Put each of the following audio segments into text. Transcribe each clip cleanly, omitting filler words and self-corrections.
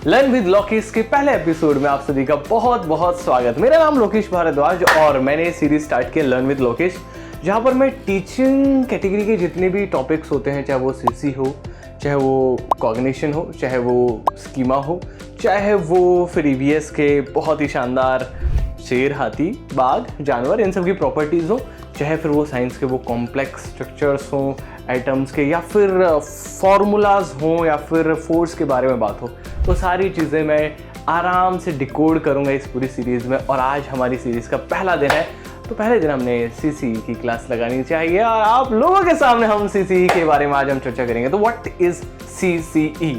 Learn with Lokesh के पहले episode में आप सभी का बहुत बहुत स्वागत। मेरा नाम लोकेश भारद्वाज और मैंने सीरीज स्टार्ट किया लर्न विद लोकेश, जहाँ पर मैं टीचिंग कैटेगरी के जितने भी टॉपिक्स होते हैं, चाहे वो सीसी हो, चाहे वो कॉग्निशन हो, चाहे वो स्कीमा हो, चाहे वो फिर ईवीएस के बहुत ही शानदार शेर, हाथी, बाघ, जानवर, इन सब की प्रॉपर्टीज़ हो, चाहे फिर वो साइंस के वो कॉम्प्लेक्स स्ट्रक्चर्स हों एटम्स के, या फिर फार्मूलाज हों, या फिर फोर्स के बारे में बात हो, तो सारी चीज़ें मैं आराम से डिकोड करूँगा इस पूरी सीरीज़ में। और आज हमारी सीरीज़ का पहला दिन है, तो पहले दिन हमने सीसीई की क्लास लगानी चाहिए और आप लोगों के सामने हम सीसीई के बारे में आज हम चर्चा करेंगे। तो व्हाट इज़ सीसीई?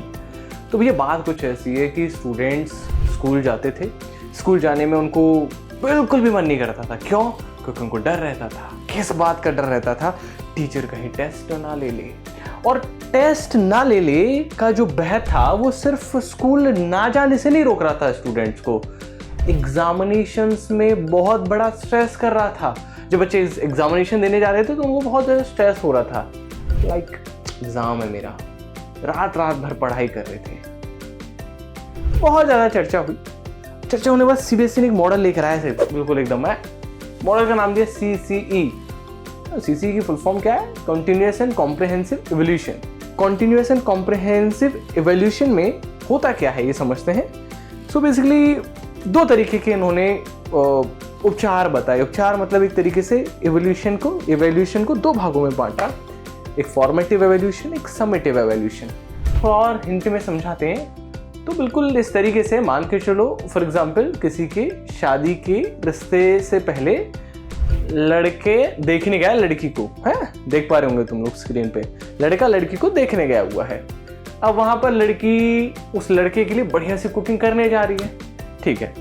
तो भैया बात कुछ ऐसी है कि स्टूडेंट्स स्कूल जाते थे, स्कूल जाने में उनको बिल्कुल भी मन नहीं करता था। क्यों? क्योंकि उनको डर रहता था। किस बात का डर रहता था? टीचर कहीं टेस्ट ना ले ले। और टेस्ट ना ले ले का जो भय था वो सिर्फ स्कूल ना जाने से नहीं रोक रहा था स्टूडेंट्स को, एग्जामिनेशंस में बहुत बड़ा स्ट्रेस कर रहा था। जब बच्चे एग्जामिनेशन देने जा रहे थे तो उनको बहुत ज़्यादा स्ट्रेस हो रहा था। लाइक एग्ज़ाम है मेरा, रात रात भर पढ़ाई कर रहे थे। बहुत ज़्यादा चर्चा हुई। चर्चा होने के बाद सीबीएसई ने एक मॉडल लेकर आया है, बिल्कुल एकदम है। मॉडल का नाम दिया सीसीई। सीसीई की फुल फॉर्म क्या है? Continuous and comprehensive evolution. Continuous and comprehensive evolution में होता क्या है ये समझते हैं। सो बेसिकली दो तरीके के इन्होंने उपचार बताए। उपचार मतलब एक तरीके से इवोल्यूशन को दो भागों में बांटा, एक फॉर्मेटिव इवोल्यूशन, एक समेटिव इवोल्यूशन। थोड़ा और हिंट में समझाते हैं तो बिल्कुल इस तरीके से मान के चलो, फॉर एग्जाम्पल किसी के शादी के रिश्ते से पहले लड़के देखने गया लड़की को, है देख पा रहे होंगे तुम लोग स्क्रीन पे, लड़का लड़की को देखने गया हुआ है। अब वहां पर लड़की उस लड़के के लिए बढ़िया सी कुकिंग करने जा रही है, ठीक है।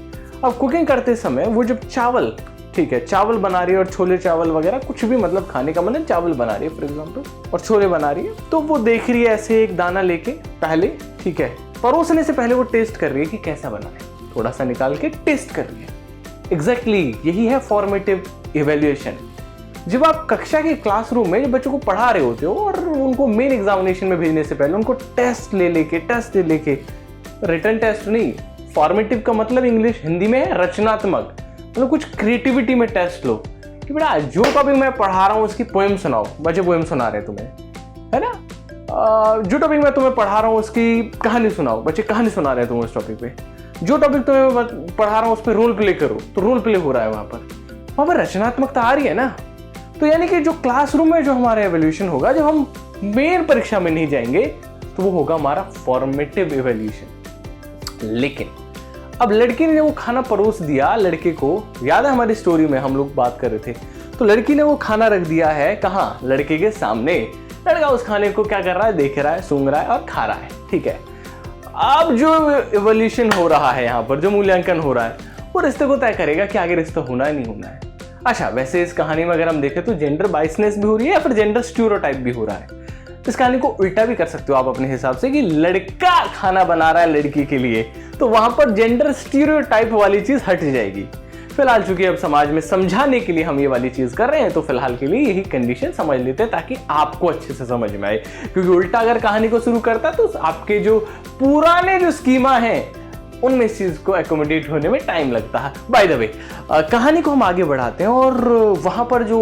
अब कुकिंग करते समय वो जब चावल, ठीक है, चावल बना रही है और छोले चावल वगैरह कुछ भी, मतलब खाने का मन है, चावल बना रही है फॉर एग्जाम्पल और छोले बना रही है, तो वो देख रही है ऐसे एक दाना लेके पहले, ठीक है, परोसने से पहले वो टेस्ट कर रही है कि कैसा बना है, थोड़ा सा निकाल के टेस्ट कर रही है। एग्जैक्टली यही है फॉर्मेटिव इवैल्यूएशन। जब आप कक्षा के क्लासरूम में जब बच्चों को पढ़ा रहे होते हो और उनको मेन एग्जामिनेशन में भेजने से पहले उनको टेस्ट ले लेके रिटन टेस्ट नहीं, फॉर्मेटिव का मतलब इंग्लिश हिंदी में है रचनात्मक, मतलब कुछ क्रिएटिविटी में टेस्ट लो कि बेटा जो टॉपिक मैं पढ़ा रहा हूँ उसकी पोएम सुनाओ। बच्चे पोएम सुना रहे हैं तुम्हें, है ना। जो टॉपिक मैं तुम्हें पढ़ा रहा हूँ उसकी कहानी सुनाओ, बच्चे कहानी सुना रहे हैं तुम्हें उस टॉपिक पे। जो टॉपिक तुम्हें पढ़ा रहा हूँ उस पर रोल प्ले करो, तो रोल प्ले हो रहा है वहाँ पर रचनात्मकता आ रही है ना। तो यानी कि जो क्लासरूम में जो हमारा एवोल्यूशन होगा, जब हम मेन परीक्षा में नहीं जाएंगे, तो वो होगा हमारा फॉर्मेटिव एवोल्यूशन। लेकिन अब लड़की ने वो खाना परोस दिया लड़के को, याद है हमारी स्टोरी में हम लोग बात कर रहे थे, तो लड़की ने वो खाना रख दिया है कहाँ? लड़के के सामने। लड़का उस खाने को क्या कर रहा है? देख रहा है, सूंघ रहा है और खा रहा है, ठीक है। अब जो इवोल्यूशन हो रहा है यहाँ पर, जो मूल्यांकन हो रहा है, वो रिश्ते को तय करेगा कि आगे रिश्ता होना है नहीं होना है। अच्छा, वैसे इस कहानी में अगर हम देखें तो जेंडर बाइसनेस भी हो रही है या फिर जेंडर स्टीरियोटाइप भी हो रहा है। इस कहानी को उल्टा भी कर सकते हो आप अपने हिसाब से कि लड़का खाना बना रहा है लड़की के लिए, तो वहां पर जेंडर स्टीरियोटाइप वाली चीज हट जाएगी। फिलहाल चूंकि अब समाज में समझाने के लिए हम ये वाली चीज कर रहे हैं, तो फिलहाल के लिए यही कंडीशन समझ लेते हैं ताकि आपको अच्छे से समझ में आए। क्योंकि उल्टा अगर कहानी को शुरू करता तो आपके जो पुराने जो स्कीमा हैं उनमें इस चीज को एकोमोडेट होने में टाइम लगता है। बाय द वे, कहानी को हम आगे बढ़ाते हैं और वहां पर जो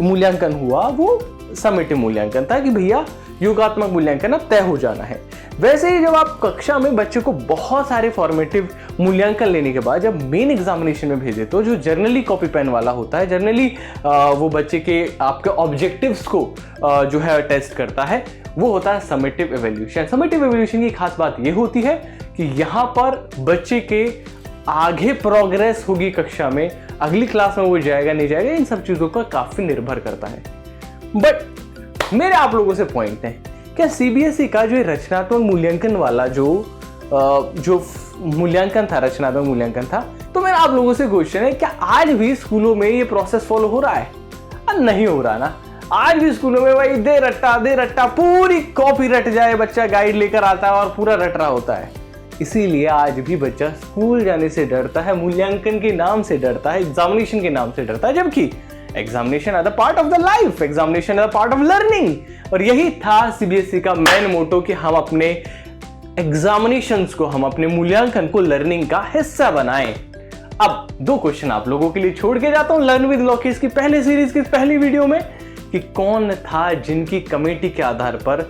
मूल्यांकन हुआ वो समेटिव मूल्यांकन था कि भैया योगात्मक मूल्यांकन अब तय हो जाना है। वैसे ही जब आप कक्षा में बच्चे को बहुत सारे फॉर्मेटिव मूल्यांकन लेने के बाद जब मेन एग्जामिनेशन में भेजे, तो जो जर्नली कॉपी पेन वाला होता है, जर्नली वो बच्चे के आपके ऑब्जेक्टिव्स को जो है टेस्ट करता है, वो होता है समेटिव इवैल्यूएशन। समेटिव इवैल्यूएशन की खास बात ये होती है कि यहाँ पर बच्चे के आगे प्रोग्रेस होगी कक्षा में, अगली क्लास में वो जाएगा नहीं जाएगा, इन सब चीज़ों का काफ़ी निर्भर करता है। बट मेरे आप लोगों से पॉइंट है, क्या सीबीएसई का जो रचनात्मक मूल्यांकन वाला जो मूल्यांकन था, रचनात्मक मूल्यांकन था, तो मेरा आप लोगों से क्वेश्चन है, क्या आज भी स्कूलों में ये प्रोसेस फॉलो हो रहा है? नहीं हो रहा ना। आज भी स्कूलों में भाई दे रट्टा पूरी कॉपी रट जाए, बच्चा गाइड लेकर आता है और पूरा रट रहा होता है। इसीलिए आज भी बच्चा स्कूल जाने से डरता है, मूल्यांकन के नाम से डरता है, एग्जामिनेशन के नाम से डरता है, जबकि examination are the part of the life, examination are the part of learning. और यही था सीबीएसई का मेन मोटो कि हम अपने एग्जामिनेशंस को हम अपने मूल्यांकन को लर्निंग का हिस्सा बनाएं। अब 2 क्वेश्चन आप लोगों के लिए छोड़ के जाता हूं लर्न विद लोकेश की पहले सीरीज की पहली वीडियो में कि कौन था जिनकी कमेटी के आधार पर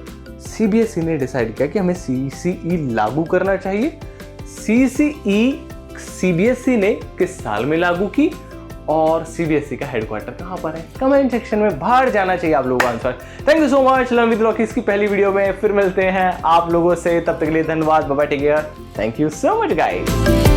सीबीएसई ने डिसाइड किया कि हमें सीसीई लागू करना चाहिए। सीसीई सीबीएसई ने किस साल में लागू की और सीबीएसई का हेडक्वार्टर कहां पर है? कमेंट सेक्शन में बाहर जाना चाहिए आप लोगों का answer. Thank you so much. Learn with Lokesh की पहली वीडियो में फिर मिलते हैं आप लोगों से, तब तक के लिए धन्यवाद। Bye bye, take care. Thank you so much guys.